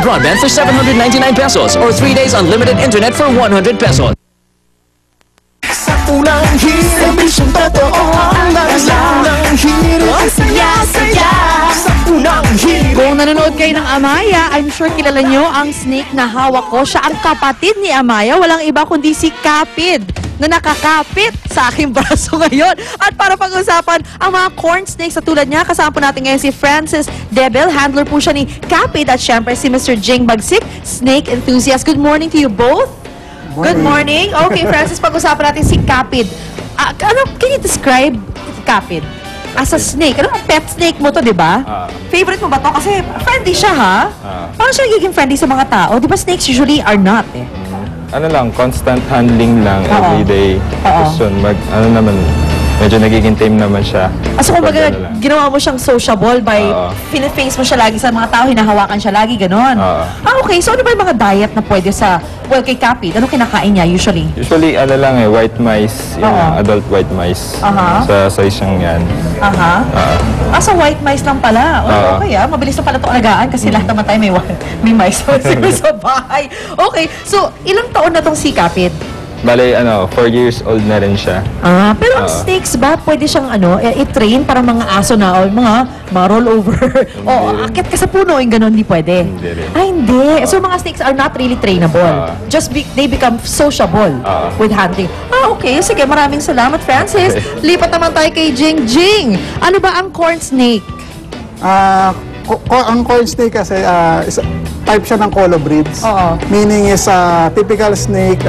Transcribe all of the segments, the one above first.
unlimited broadband for 799 pesos or 3 days unlimited internet for 100 pesos. Sa unang hirit, bisyong totoo ang unang hirit. Saya-saya sa unang hirit. Kung nanonood kayo ng Amaya, I'm sure kilala nyo ang snake na hawak ko. Siya ang kapatid ni Amaya. Walang iba kundi si Kapid na nakakapit sa aking braso ngayon. At para pag-usapan ang mga corn snakes sa tulad niya, kasama po natin ngayon si Francis Debel. Handler po siya ni Kapid at syempre si Mr. Jing Bagsik, snake enthusiast. Good morning to you both. Good morning. Okay, Francis, pag-usapan natin si Kapid. Can you describe Kapid as a snake? Ano ang pet snake mo to, di ba? Favorite mo ba to? Kasi friendly siya, ha? Paano siya nagiging friendly sa mga tao? Di ba snakes usually are not, eh? Ano lang, constant handling lang, everyday. Tapos yun, medyo nagiging tame naman siya. So, kumbaga, ginawa mo siyang sociable by face mo siya lagi sa mga tao, hinahawakan siya lagi, ganon. Okay. So, ano ba yung mga diet na pwede sa, well, kay Kapid? Anong kinakain niya usually? Usually, white mice, adult white mice. Sa size siyang yan. So white mice lang pala. Okay, mabilis na pala itong alagaan kasi lahat naman tayo may mice sa bahay. Okay, so, ilang taon na itong si Kapid? Bale, 4 years old na rin siya. Pero ang snakes ba, pwede siyang i-train para mga aso na o mga rollover? Akit ka sa puno, yung gano'n, hindi pwede? Hindi rin. Hindi. So mga snakes are not really trainable. They become sociable with hunting. Okay. Sige, maraming salamat, Francis. Okay. Lipat naman tayo kay Jing. Jing, ano ba ang corn snake? Ang corn snake kasi, type siya ng colobreeds. Meaning is typical snake,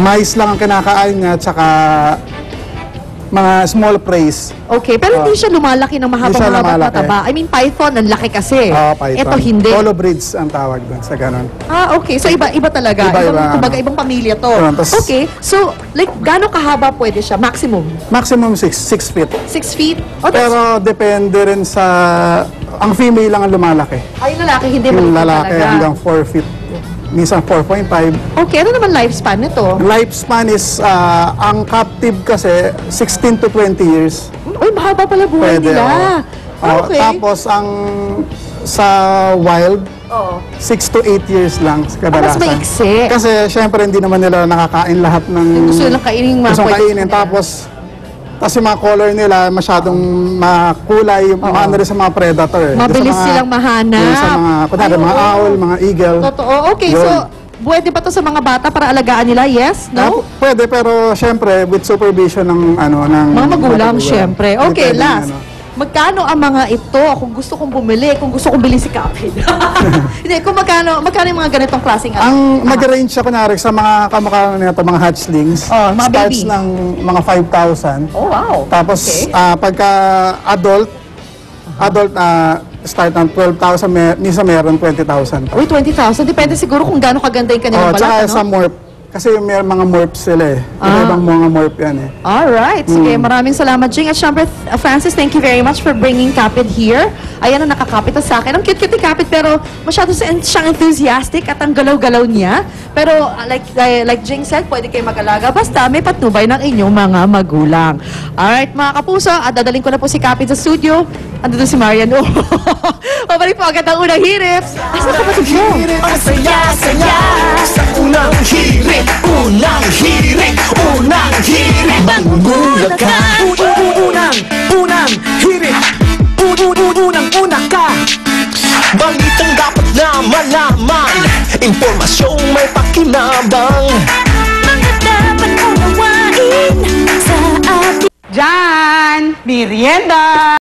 mice lang ang kinakain niya at saka mga small preys. Okay, pero hindi siya lumalaki ng mahaba-haba at mataba. I mean, python, ang laki kasi. Python. Ito hindi. Colobreeds ang tawag doon sa ganon. Okay. So, iba talaga. Kumbaga, ibang pamilya to. Okay. So, like, gaano kahaba pwede siya? Maximum? Maximum 6 feet. 6 feet? Pero depende rin sa... Ang female lang ang lumalaki. Ay, lalaki, hindi Yung malaki lalaki talaga. hanggang 4 feet. Minsan 4.5. Okay, ano naman lifespan nito? Lifespan is, ang captive kasi, 16 to 20 years. Uy, mahaba pala buhay nila. Okay. Tapos, sa wild, 6 to 8 years lang kadalasan. Mas maiksi. Kasi, syempre, hindi naman nila nakakain lahat ng... Gusto nilang kainin mga gusto kainin. Tapos yung mga color nila masyadong makulay, ano rin sa mga predator. Mabilis silang mahanap. Sa mga, mga owl, mga eagle. Totoo. Okay, so, pwede ba to sa mga bata para alagaan nila? Yes? No? Pwede, pero syempre, with supervision ng mga magulang, syempre. Okay, Pwede last. Magkano ang mga ito? Kung gusto kong bumili, kung gusto kong bilhin si Kapid. Hindi, kung magkano yung mga ganitong klaseng Ang mag-range siya, kunwari, sa mga kamukha nito, mga hatchlings, mga starts baby. ng mga 5,000. Oh, wow. Tapos, pagka adult, start ng 12,000, minsan meron 20,000. Uy, 20,000. Depende siguro kung gaano kaganda yung kanilang balat, tsaka sa morph. Kasi may mga morphs sila eh. Ibang mga morph yan eh. Alright. Sige, maraming salamat, Jing. At syempre, Francis, thank you very much for bringing Kapid here. Ayan ang nakakapit sa akin. Ang cute-cute ni Kapid, pero masyado siyang enthusiastic at ang galaw-galaw niya. Pero like Jing said, pwede kayo mag-alaga. Basta may patnubay ng inyong mga magulang. Alright, mga kapuso, at dadaling ko na po si Kapid sa studio. Ando doon si Marian. Pabalik po agad ang unang hirit. Asa na kapatid mo? Ang saya-saya sa unang hirit. Unang hirit. Unang hirit. Magugulat ka. Unang hirit. Unang-una ka. Balitang dapat na malaman. Impormasyong may pakinabang. Mga dapat unawain sa atin. Jan! Merienda!